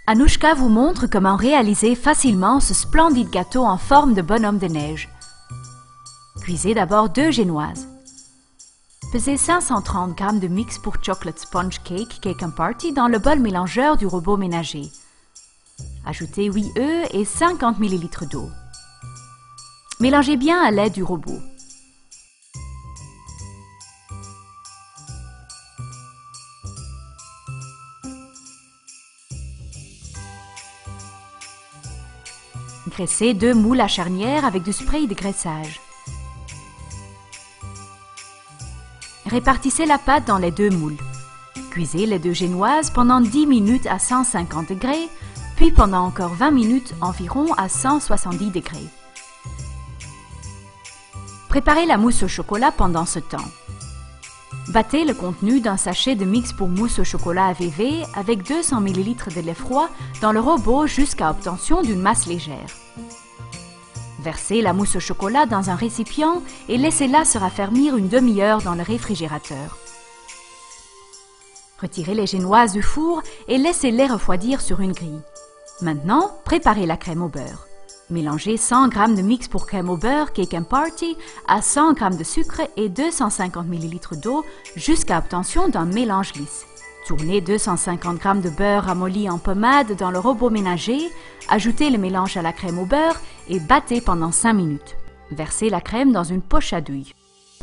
Anouchka vous montre comment réaliser facilement ce splendide gâteau en forme de bonhomme de neige. Cuisez d'abord 2 génoises. Pesez 530 g de mix pour chocolate sponge cake Cake and Party dans le bol mélangeur du robot ménager. Ajoutez 8 œufs et 50 ml d'eau. Mélangez bien à l'aide du robot. Graissez 2 moules à charnière avec du spray de graissage. Répartissez la pâte dans les 2 moules. Cuisez les 2 génoises pendant 10 minutes à 150 degrés, puis pendant encore 20 minutes environ à 170 degrés. Préparez la mousse au chocolat pendant ce temps. Battez le contenu d'un sachet de mix pour mousse au chocolat AVV avec 200 ml de lait froid dans le robot jusqu'à obtention d'une masse légère. Versez la mousse au chocolat dans un récipient et laissez-la se raffermir une demi-heure dans le réfrigérateur. Retirez les génoises du four et laissez-les refroidir sur une grille. Maintenant, préparez la crème au beurre. Mélangez 100 g de mix pour crème au beurre Cake and Party à 100 g de sucre et 250 ml d'eau jusqu'à obtention d'un mélange lisse. Tournez 250 g de beurre ramolli en pommade dans le robot ménager, ajoutez le mélange à la crème au beurre et battez pendant 5 minutes. Versez la crème dans une poche à douille.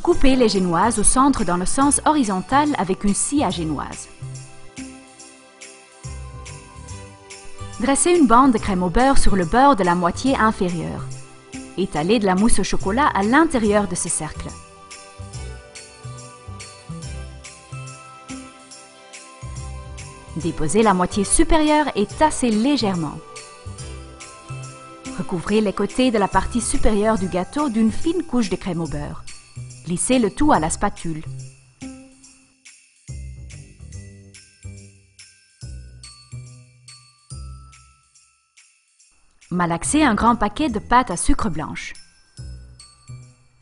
Coupez les génoises au centre dans le sens horizontal avec une scie à génoise. Dressez une bande de crème au beurre sur le bord de la moitié inférieure. Étalez de la mousse au chocolat à l'intérieur de ce cercle. Déposez la moitié supérieure et tassez légèrement. Recouvrez les côtés de la partie supérieure du gâteau d'une fine couche de crème au beurre. Glissez le tout à la spatule. Malaxez un grand paquet de pâte à sucre blanche.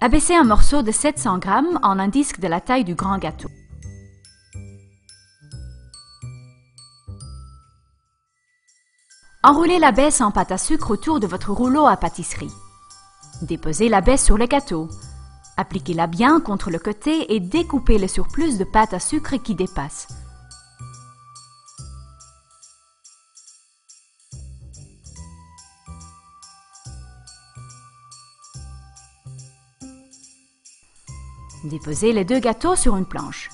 Abaissez un morceau de 700 g en un disque de la taille du grand gâteau. Enroulez la baisse en pâte à sucre autour de votre rouleau à pâtisserie. Déposez la baisse sur le gâteau. Appliquez-la bien contre le côté et découpez le surplus de pâte à sucre qui dépasse. Déposez les 2 gâteaux sur une planche.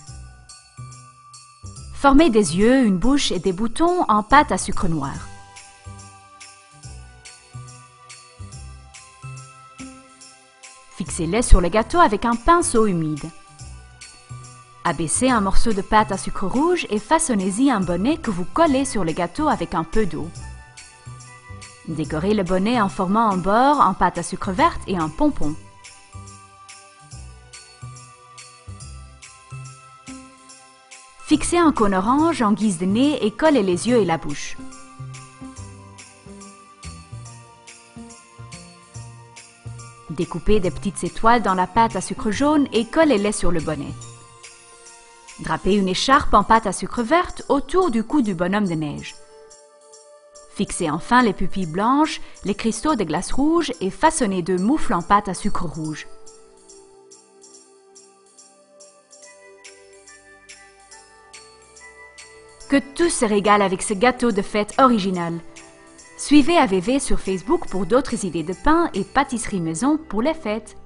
Formez des yeux, une bouche et des boutons en pâte à sucre noir. Fixez-les sur le gâteau avec un pinceau humide. Abaissez un morceau de pâte à sucre rouge et façonnez-y un bonnet que vous collez sur le gâteau avec un peu d'eau. Décorez le bonnet en formant un bord en pâte à sucre verte et un pompon. Fixez un cône orange en guise de nez et collez les yeux et la bouche. Découpez des petites étoiles dans la pâte à sucre jaune et collez-les sur le bonnet. Drapez une écharpe en pâte à sucre verte autour du cou du bonhomme de neige. Fixez enfin les pupilles blanches, les cristaux de glace rouge et façonnez 2 moufles en pâte à sucre rouge. Que tous se régalent avec ce gâteau de fête original. Suivez AVV sur Facebook pour d'autres idées de pain et pâtisserie maison pour les fêtes.